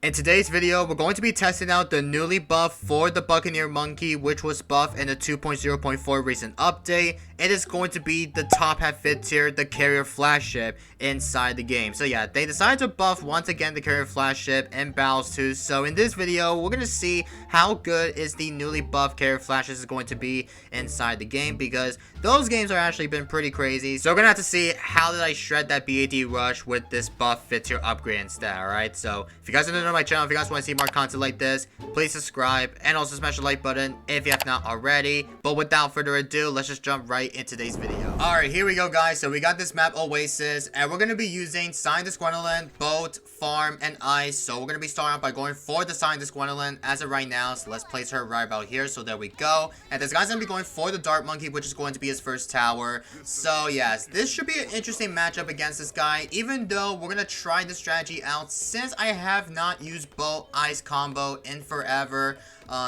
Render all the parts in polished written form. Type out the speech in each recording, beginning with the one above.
In today's video, we're going to be testing out the newly buff for the Buccaneer Monkey, which was buffed in the 2.0.4 recent update. It is going to be the top half fit tier, the carrier flagship inside the game. So yeah, they decided to buff once again the carrier flagship in Battles 2. So in this video, we're going to see how good is the newly buffed carrier flagship is going to be inside the game, because those games are actually been pretty crazy. So we're going to have to see how did I shred that BAD rush with this buff fit tier upgrade instead, alright? So if you guys are new to my channel, if you guys want to see more content like this, please subscribe and also smash the like button if you have not already. But without further ado, let's just jump right into today's video. Alright, here we go guys. So we got this map Oasis, and we're going to be using Sign Disgruntlement, Boat, Farm, and Ice. So we're going to be starting out by going for the Sign Disgruntlement as of right now. So let's place her right about here. So there we go. And this guy's going to be going for the Dart Monkey, which is going to be his first tower. So yes, this should be an interesting matchup against this guy, even though we're going to try the strategy out since I have not used Boat Ice combo in forever.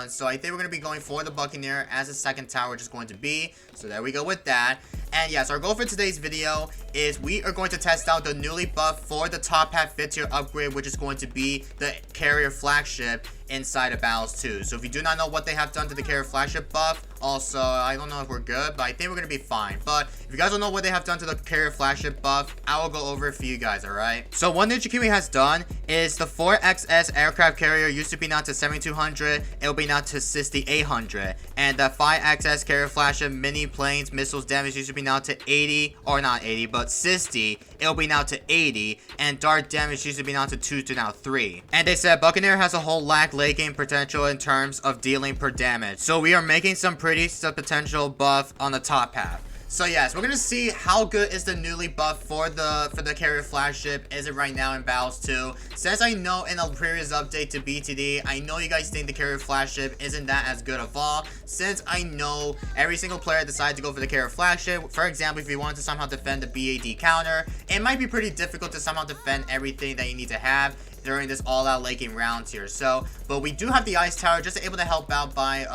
So I think we're going to be going for the Buccaneer as a second tower, which is going to be. So there we go with that. And yes, our goal for today's video is we are going to test out the newly buffed for the top half fit tier upgrade, which is going to be the carrier flagship inside of Battles 2. So if you do not know what they have done to the carrier flagship buff, also, I don't know if we're good, but I think we're going to be fine. But if you guys don't know what they have done to the carrier flagship buff, I will go over it for you guys, alright? So what Ninja Kiwi has done is the 4XS aircraft carrier used to be now to 7200, it'll be now to 6800. And the 5XS carrier flagship mini planes missiles damage used to be now to 80, or not 80, but 60, it'll be now to 80. And dart damage used to be now to 2 to now 3. And they said Buccaneer has a whole lack late game potential in terms of dealing per damage. So we are making some pretty potential buff on the top half. So yes, we're gonna see how good is the newly buff for the carrier flagship is it right now in Battles 2. Since I know in a previous update to BTD, I know you guys think the carrier flagship isn't that as good of all. Since I know every single player decided to go for the carrier flagship. For example, if you wanted to somehow defend the BAD counter, it might be pretty difficult to somehow defend everything that you need to have during this all-out late game rounds here. So, but we do have the ice tower just able to help out by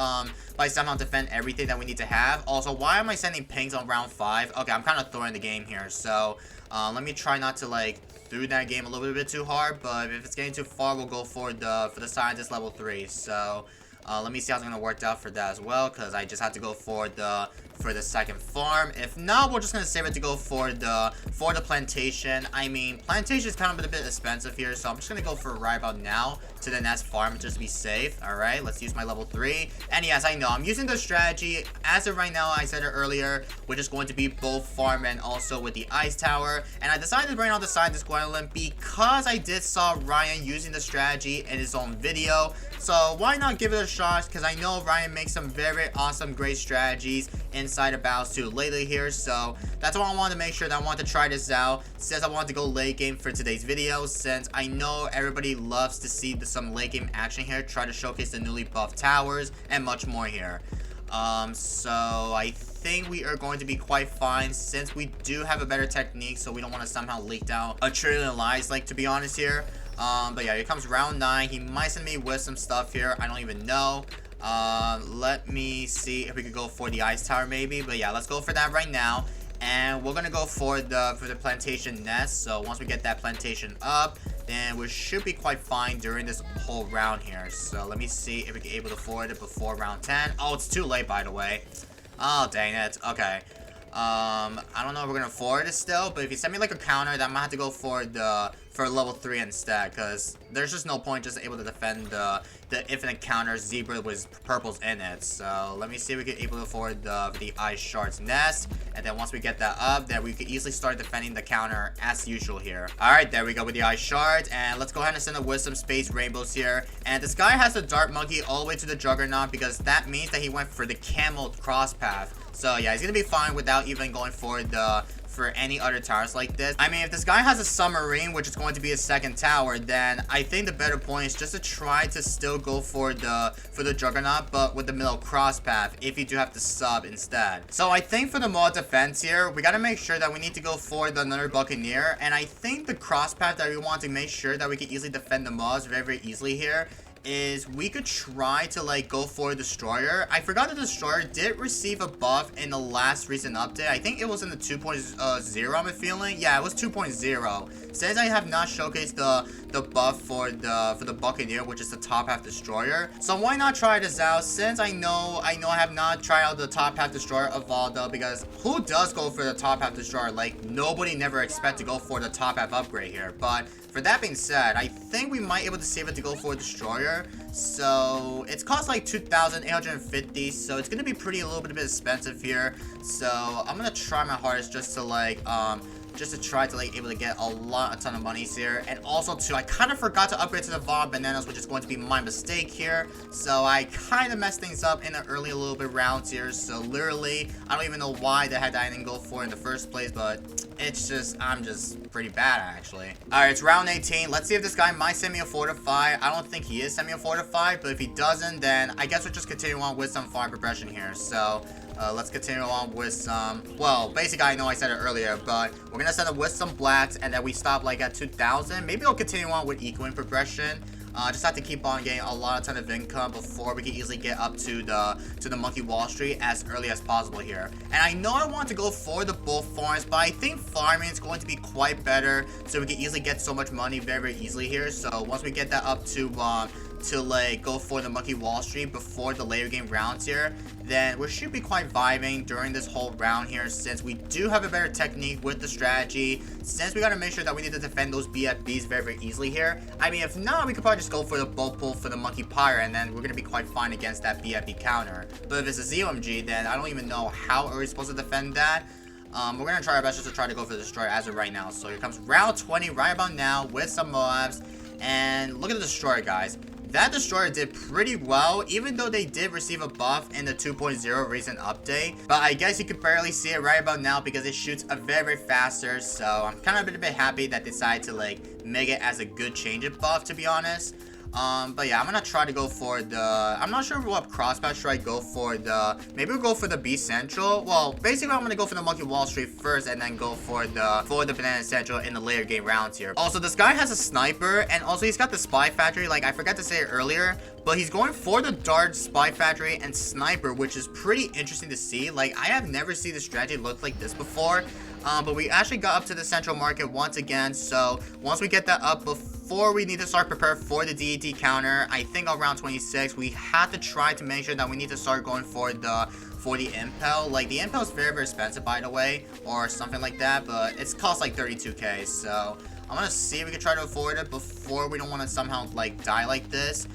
somehow defend everything that we need to have. Also, why am I sending pings on round 5? Okay, I'm kind of throwing the game here. So, let me try not to like through that game a little bit too hard. But if it's getting too far, we'll go for the scientist level 3. So, let me see how it's gonna work out for that as well, because I just have to go for the second farm. If not, we're just gonna save it to go for the plantation. I mean, plantation is kind of a bit expensive here, so I'm just gonna go for right about now to the next farm just to be safe. All right, let's use my level 3. And yes, I know I'm using the strategy as of right now. I said it earlier, which is going to be both farm and also with the ice tower. And I decided to bring out the Sign Disgruntlement because I did saw Ryan using the strategy in his own video. So why not give it a shot? Because I know Ryan makes some very awesome, great strategies inside of Battles 2 lately here. So that's why I wanted to make sure that I want to try this out, since I want to go late game for today's video, since I know everybody loves to see some late game action here, try to showcase the newly buffed towers and much more here. So I think we are going to be quite fine, since we do have a better technique, so we don't want to somehow leak down a trillion lies, like, to be honest here. But yeah, here comes round 9. He might send me with some stuff here, I don't even know. Let me see if we could go for the ice tower maybe, but yeah, let's go for that right now. And we're gonna go for the plantation nest. So once we get that plantation up, then we should be quite fine during this whole round here. So let me see if we can able to afford it before round 10. Oh, it's too late, by the way. Oh, dang it. Okay. I don't know if we're gonna afford it still, but if you send me like a counter, then I'm gonna have to go for level 3 instead, because there's just no point just able to defend the infinite counter zebra with purples in it. So let me see if we can able to afford the ice shards nest, and then once we get that up, then we can easily start defending the counter as usual here. All right, there we go with the ice shards, and let's go ahead and send a wisdom space rainbows here. And this guy has the dart monkey all the way to the juggernaut, because that means that he went for the camel cross path. So yeah, he's gonna be fine without even going for any other towers like this. I mean, if this guy has a submarine, which is going to be a second tower, then I think the better point is just to try to still go for the juggernaut, but with the middle cross path if you do have to sub instead. So I think for the mod defense here, we gotta make sure that we need to go for another Buccaneer, and I think the cross path that we want to make sure that we can easily defend the mods very, very easily here is we could try to like go for Destroyer. I forgot the Destroyer did receive a buff in the last recent update. I think it was in the 2.0, I'm feeling. Yeah, it was 2.0. Since I have not showcased the buff for the Buccaneer, which is the top half Destroyer, so why not try this out? Since I know I have not tried out the top half Destroyer of Valdo, because who does go for the top half Destroyer? Like, nobody never expect to go for the top half upgrade here. But for that being said, I think we might be able to save it to go for a Destroyer. So it's cost like 2,850, so it's gonna be a little bit expensive here. So I'm gonna try my hardest just to like just to try to like able to get a ton of monies here. And also too, I kind of forgot to upgrade to the Vaughn Bananas, which is going to be my mistake here. So I kind of messed things up in the early little bit rounds here. So literally, I don't even know why the heck I didn't go for it in the first place, but it's just, I'm just pretty bad actually. Alright, it's round 18. Let's see if this guy might send me a fortify. I don't think he is sending me a fortify, but if he doesn't, then I guess we'll just continue on with some farm progression here. So let's continue on with some, well, basically I know I said it earlier, but we're gonna set up with some blacks, and then we stop like at 2,000. Maybe I'll continue on with ecoing progression. Just have to keep on getting a ton of income before we can easily get up to the Monkey Wall Street as early as possible here. And I know I want to go for the bull farms, but I think farming is going to be quite better, so we can easily get so much money very easily here. So once we get that up to like go for the Monkey Wall Street before the later game rounds here, then we should be quite vibing during this whole round here, since we do have a better technique with the strategy, since we gotta make sure that we need to defend those BFBs very easily here. I mean, if not, we could probably just go for the bulk pull for the Monkey Pyre, and then we're gonna be quite fine against that BFB counter. But if it's a ZOMG, then I don't even know how are we supposed to defend that. We're gonna try our best just to try to go for the Destroyer as of right now. So here comes round 20 right about now with some Moabs, and look at the Destroyer, guys. That Destroyer did pretty well, even though they did receive a buff in the 2.0 recent update. But I guess you could barely see it right about now because it shoots a very faster. So I'm kind of a bit happy that they decided to like make it as a good change of buff, to be honest. But yeah, I'm gonna try to go for the, I'm not sure what crosspath should I go for. Maybe we'll go for the B Central. Well, basically I'm gonna go for the Monkey Wall Street first, and then go for the Banana Central in the later game rounds here. Also, this guy has a sniper, and also he's got the Spy Factory. Like, I forgot to say it earlier, but he's going for the Dart, Spy Factory, and Sniper, which is pretty interesting to see. Like, I have never seen the strategy look like this before. But we actually got up to the central market once again. So once we get that up, before we need to start prepare for the DET counter, I think around 26, we have to try to make sure that we need to start going for the Impel. Like, the Impel is very expensive, by the way, or something like that, but it's cost like 32k. So I'm gonna see if we can try to afford it before we don't want to somehow like die like this.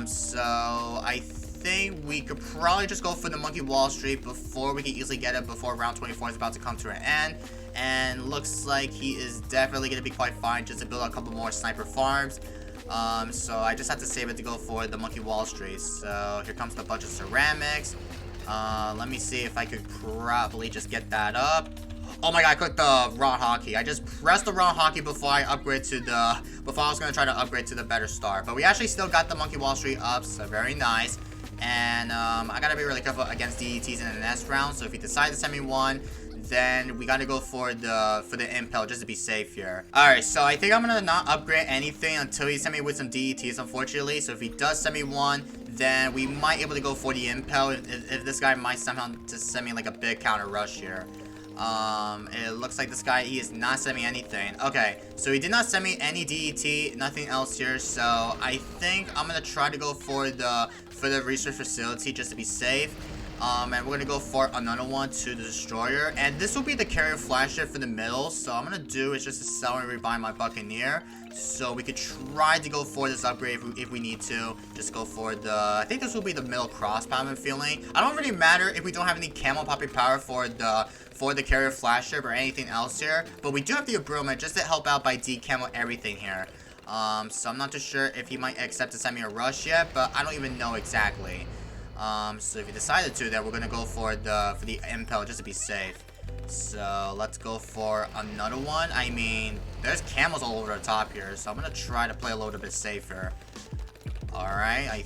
So I think we could probably just go for the Monkey Wall Street before we can easily get it, before round 24 is about to come to an end. And looks like he is definitely going to be quite fine just to build a couple more sniper farms. So I just have to save it to go for the Monkey Wall Street. So here comes the bunch of ceramics. Let me see if I could probably just get that up. Oh my god, I clicked the wrong hotkey. I just pressed the wrong hotkey before I upgrade to the, before I was going to try to upgrade to the better star. But we actually still got the Monkey Wall Street up, so very nice. And I gotta be really careful against DETs in the next round. So if he decides to send me one, then we gotta go for the Impel just to be safe here. Alright, so I think I'm gonna not upgrade anything until he sends me with some DETs, unfortunately. So if he does send me one, then we might be able to go for the Impel if this guy might somehow just send me like a big counter rush here. It looks like this guy, he is not sending me anything. Okay, so he did not send me any DET, nothing else here. So I think I'm gonna try to go for the research facility just to be safe. And we're gonna go for another one to the Destroyer, and this will be the carrier flagship for the middle. So I'm gonna do is just to sell and rebuy my Buccaneer, so we could try to go for this upgrade if we need to. Just go for the, I think this will be the middle crossbow, I'm feeling. I don't really matter if we don't have any camo popping power for the carrier flagship or anything else here, but we do have the improvement just to help out by decamo everything here. So I'm not too sure if he might accept to send me a rush yet, but I don't even know exactly. So if he decided to, then we're gonna go for the Impel just to be safe. So let's go for another one. I mean, there's camos all over the top here, so I'm gonna try to play a little bit safer. Alright, I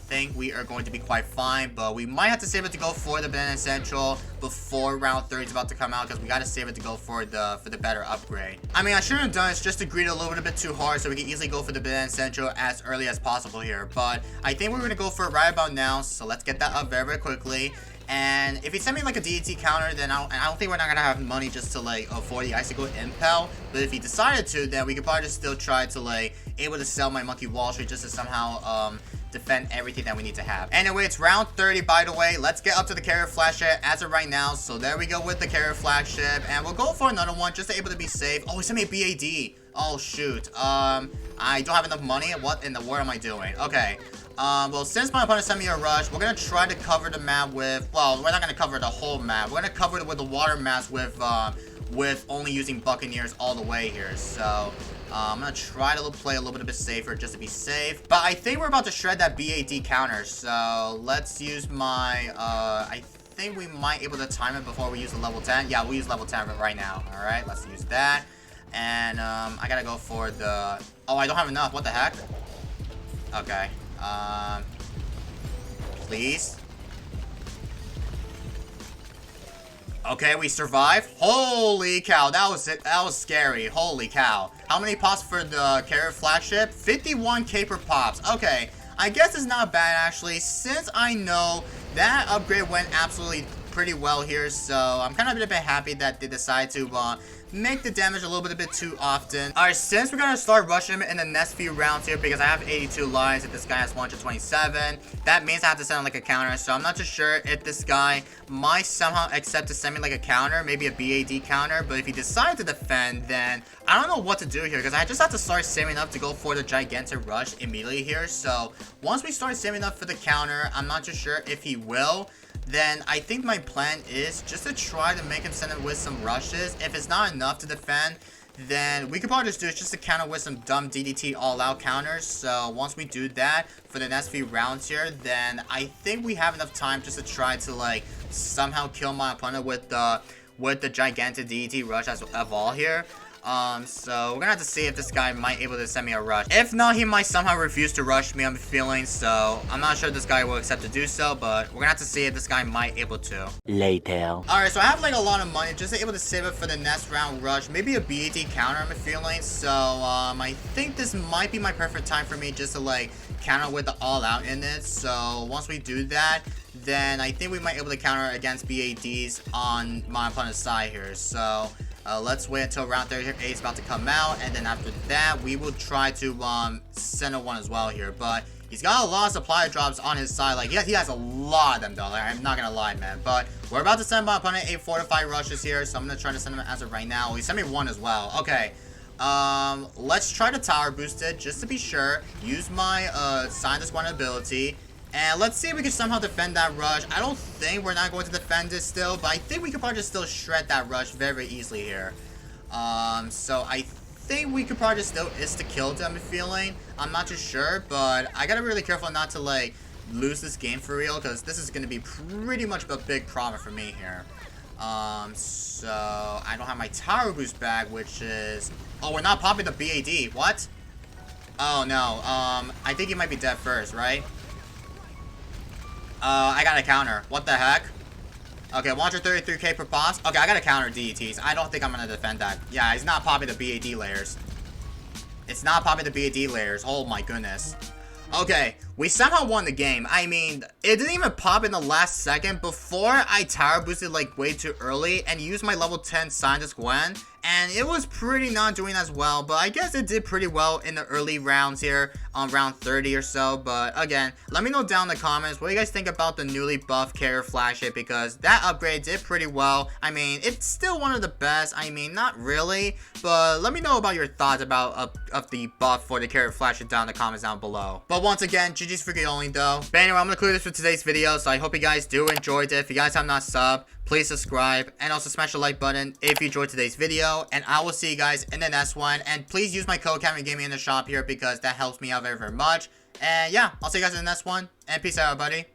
think we are going to be quite fine, but we might have to save it to go for the Banana Central before round 30 is about to come out, because we got to save it to go for the better upgrade. I mean, I shouldn't have done it, just to greed a little bit too hard so we can easily go for the Banana Central as early as possible here, but I think we're going to go for it right about now, so let's get that up very, very quickly. And if he sent me like a DDT counter, then I don't think we're not gonna have money just to like afford the Icicle Impel. But if he decided to, then we could probably just still try to like able to sell my Monkey Wall Street just to somehow defend everything that we need to have. Anyway, it's round 30 by the way. Let's get up to the Carrier Flagship as of right now. So there we go with the Carrier Flagship, and we'll go for another one just to able to be safe. Oh, he sent me a BAD. Oh shoot. I don't have enough money. What in the world am I doing? Okay. Well, since my opponent sent me a rush, we're gonna try to cover the map with, well, we're not gonna cover the whole map. We're gonna cover it with the water maps with only using Buccaneers all the way here. So, I'm gonna try to play a little bit safer just to be safe. But I think we're about to shred that BAD counter. So, let's use my, I think we might able to time it before we use the level 10. Yeah, we'll use level 10 right now. Alright, let's use that. And, I gotta go for the, oh, I don't have enough. What the heck? Okay. Please. Okay, we survived. Holy cow, that was it. That was scary. Holy cow. How many pops for the Carrier Flagship? 51k per pops. Okay, I guess it's not bad actually, since I know that upgrade went absolutely pretty well here, so I'm kind of a bit happy that they decided to make the damage a little bit too often. Alright, since we're gonna start rushing him in the next few rounds here, because I have 82 lives and this guy has 127, that means I have to send him like a counter. So I'm not too sure if this guy might somehow accept to send me like a counter, maybe a BAD counter. But if he decides to defend, then I don't know what to do here, because I just have to start saving up to go for the gigantic rush immediately here. So once we start saving up for the counter, I'm not too sure if he will. Then I think my plan is just to try to make him send it with some rushes. If it's not enough to defend, then we could probably just do it just to counter with some dumb DDT all-out counters. So once we do that for the next few rounds here, then I think we have enough time just to try to like somehow kill my opponent with the gigantic DDT rush as of all here. So we're gonna have to see if this guy might able to send me a rush. If not, he might somehow refuse to rush me, I'm feeling. So I'm not sure this guy will accept to do so, but we're gonna have to see if this guy might able to. Later. Alright, so I have like a lot of money just to able to save it for the next round rush. Maybe a BAT counter, I'm feeling. So I think this might be my perfect time for me just to like counter with the all out in it. So once we do that, then I think we might able to counter against BADs on my opponent's side here. So let's wait until round 38 is about to come out, and then after that we will try to send a one as well here. But he's got a lot of supply drops on his side. Like he has a lot of them though, like, I'm not gonna lie, man. But we're about to send my opponent 8 fortified rushes here, so I'm gonna try to send him as of right now. He sent me one as well. Okay, let's try to tower boost it just to be sure. Use my Scientist 1 ability, and let's see if we can somehow defend that rush. I don't think we're not going to defend it still, but I think we could probably just still shred that rush very, very easily here. So I think we could probably just still insta-kill them, I'm feeling. I'm not too sure, but I gotta be really careful not to like lose this game for real, because this is gonna be pretty much a big problem for me here. So I don't have my tower boost back, which is, oh, we're not popping the BAD. What? Oh no. I think he might be dead first, right? I got a counter. What the heck? Okay, 133k per pops. Okay, I got to counter DDTs. I don't think I'm going to defend that. Yeah, he's not popping the BAD layers. It's not popping the BAD layers. Oh my goodness. Okay, we somehow won the game. I mean, it didn't even pop in the last second before I tower boosted like way too early and used my level 10 Scientist Gwen. And it was pretty not doing as well, but I guess it did pretty well in the early rounds here on round 30 or so. But again, let me know down in the comments what you guys think about the newly buffed Carrier Flagship, because that upgrade did pretty well. I mean, it's still one of the best. I mean, not really, but let me know about your thoughts about of the buff for the Carrier Flagship down in the comments down below. But once again, GG's for only though. But anyway, I'm gonna conclude this for today's video, so I hope you guys do enjoyed it. If you guys have not subbed, please subscribe and also smash the like button if you enjoyed today's video, and I will see you guys in the next one. And please use my code CameronGaming in the shop here, because that helps me out very, very much. And yeah, I'll see you guys in the next one, and peace out, everybody.